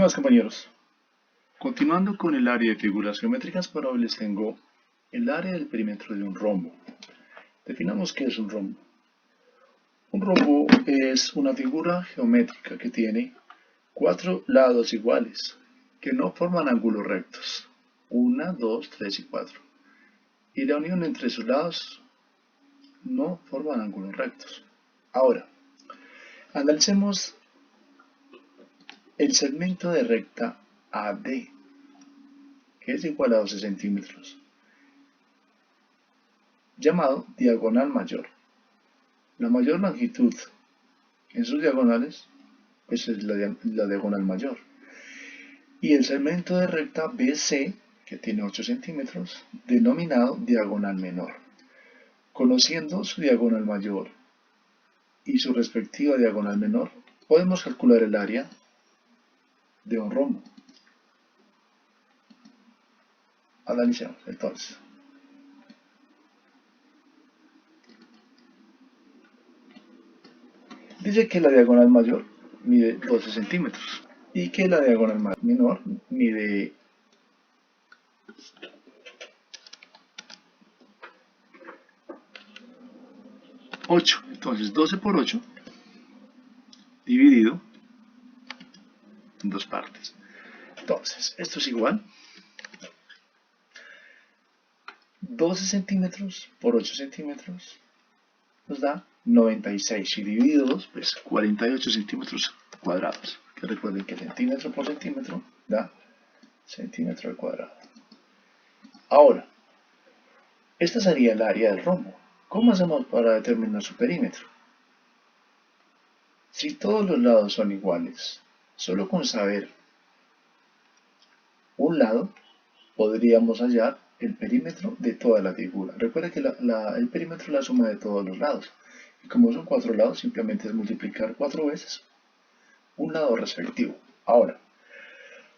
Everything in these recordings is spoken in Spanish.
¿Qué más, compañeros? Continuando con el área de figuras geométricas, para hoy les tengo el área del perímetro de un rombo. Definamos qué es un rombo. Un rombo es una figura geométrica que tiene 4 lados iguales, que no forman ángulos rectos. 1, 2, 3 y 4. Y la unión entre sus lados no forman ángulos rectos. Ahora, analicemos el segmento de recta AD, que es igual a 12 centímetros, llamado diagonal mayor. La mayor longitud en sus diagonales pues es la diagonal mayor. Y el segmento de recta BC, que tiene 8 centímetros, denominado diagonal menor. Conociendo su diagonal mayor y su respectiva diagonal menor, podemos calcular el área de un rombo. Analicemos entonces. Dice que la diagonal mayor mide 12 centímetros y que la diagonal menor mide 8. Entonces 12 por 8 dividido en dos partes. Entonces, esto es igual 12 centímetros por 8 centímetros nos da 96 y dividido 2, pues 48 centímetros cuadrados. Que recuerden que centímetro por centímetro da centímetro al cuadrado. Ahora, esta sería el área del rombo. ¿Cómo hacemos para determinar su perímetro? Si todos los lados son iguales, solo con saber un lado, podríamos hallar el perímetro de toda la figura. Recuerda que el perímetro es la suma de todos los lados. Y como son 4 lados, simplemente es multiplicar 4 veces un lado respectivo. Ahora,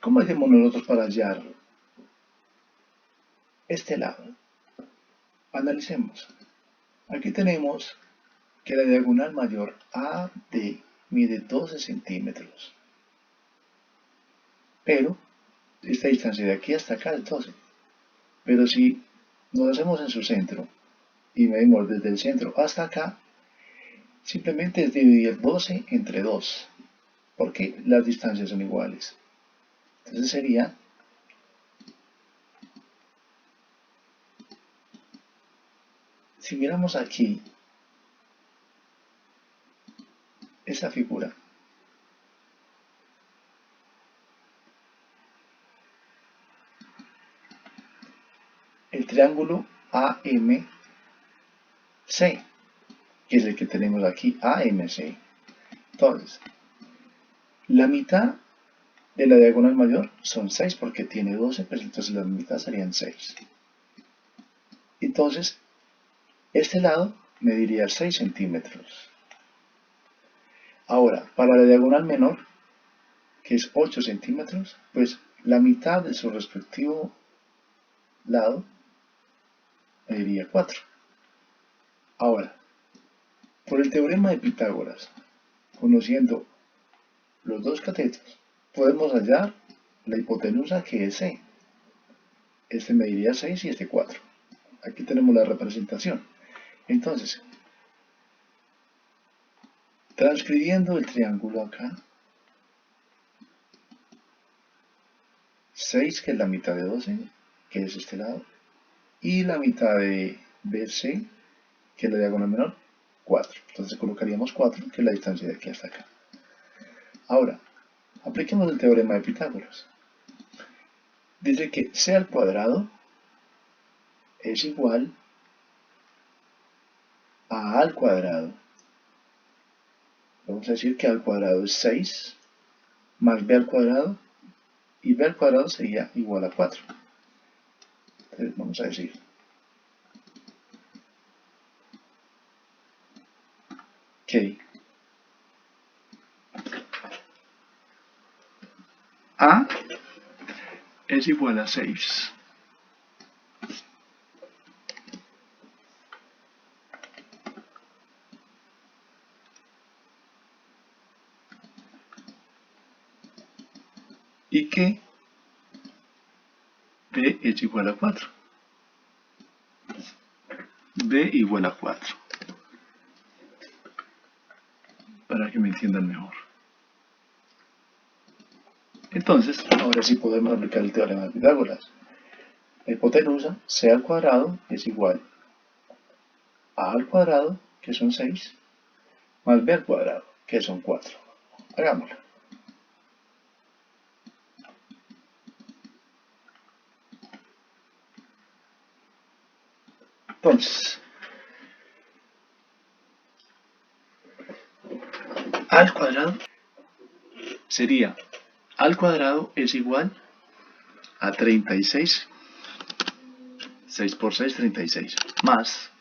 ¿cómo hacemos nosotros para hallar este lado? Analicemos. Aquí tenemos que la diagonal mayor AD mide 12 centímetros. Pero esta distancia de aquí hasta acá es 12. Pero si nos hacemos en su centro y medimos desde el centro hasta acá, simplemente es dividir 12 entre 2, porque las distancias son iguales. Entonces sería si miramos aquí esta figura, el triángulo AMC, que es el que tenemos aquí, AMC. Entonces, la mitad de la diagonal mayor son 6 porque tiene 12, pues entonces la mitad serían 6. Entonces, este lado mediría 6 centímetros. Ahora, para la diagonal menor, que es 8 centímetros, pues la mitad de su respectivo lado mediría 4. Ahora, por el teorema de Pitágoras, conociendo los dos catetos, podemos hallar la hipotenusa que es C. Este mediría 6 y este 4. Aquí tenemos la representación. Entonces, transcribiendo el triángulo acá, 6 que es la mitad de 12, que es este lado, y la mitad de BC, que es la diagonal menor, 4. Entonces colocaríamos 4, que es la distancia de aquí hasta acá. Ahora, apliquemos el teorema de Pitágoras. Dice que C al cuadrado es igual a al cuadrado. Vamos a decir que A al cuadrado es 6 más B al cuadrado y B al cuadrado sería igual a 4. Entonces vamos a decir que A es igual a 6 y que B es igual a 4. B igual a 4. Para que me entiendan mejor. Entonces, ahora sí podemos aplicar el teorema de Pitágoras. La hipotenusa C al cuadrado es igual a al cuadrado, que son 6, más B al cuadrado, que son 4. Hagámoslo. Entonces, a al cuadrado sería, al cuadrado es igual a 36, 6 por 6, 36, más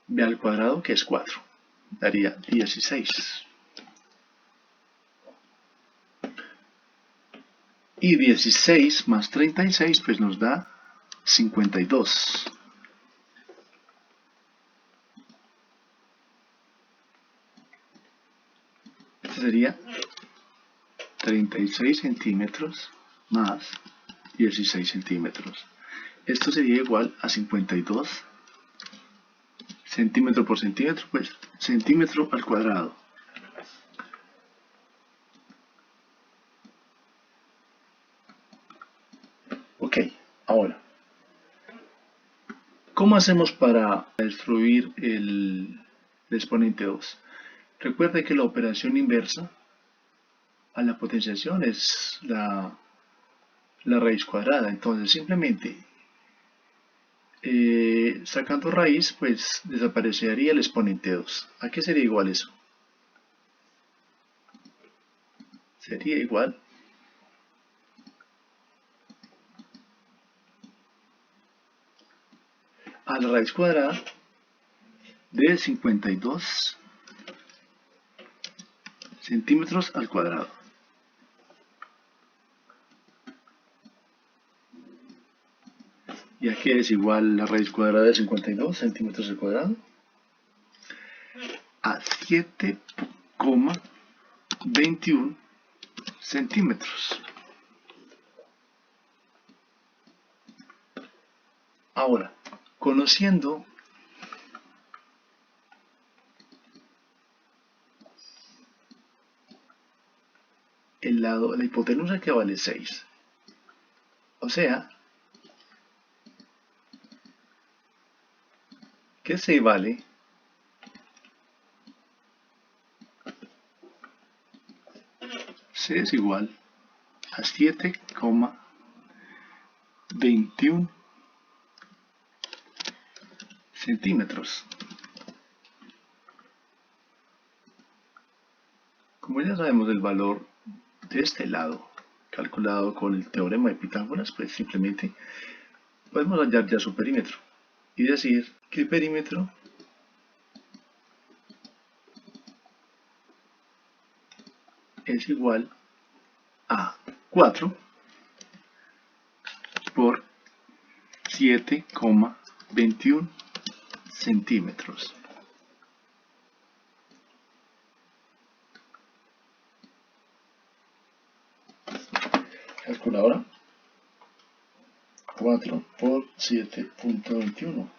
b al cuadrado, que es 4, daría 16. Y 16 más 36 pues nos da 52. Este sería 36 centímetros más 16 centímetros. Esto sería igual a 52 centímetro por centímetro, pues centímetro al cuadrado. Ok, ahora, ¿cómo hacemos para destruir el exponente 2? Recuerde que la operación inversa a la potenciación es la raíz cuadrada, entonces simplemente sacando raíz, pues desaparecería el exponente 2. ¿A qué sería igual eso? Sería igual a la raíz cuadrada de 52 centímetros al cuadrado. ¿Y a qué es igual la raíz cuadrada de 52 centímetros al cuadrado? A 7,21 centímetros. Ahora, conociendo el lado, la hipotenusa, que vale 6. O sea, que se vale C es igual a 7,21 centímetros. Como ya sabemos el valor de este lado, calculado con el teorema de Pitágoras, pues simplemente podemos hallar ya su perímetro y decir que el perímetro es igual a 4 por 7,21 centímetros. Calculadora. 4 por 7.21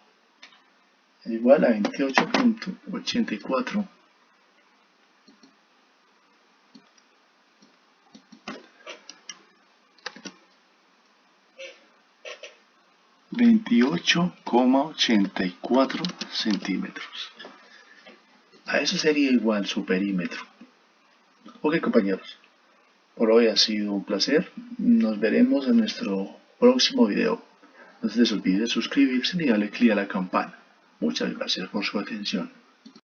es igual a 28.84 28,84 centímetros. A eso sería igual su perímetro. Ok, compañeros, por hoy ha sido un placer. Nos veremos en nuestro próximo video. No se les olvide suscribirse y darle clic a la campana. Muchas gracias por su atención.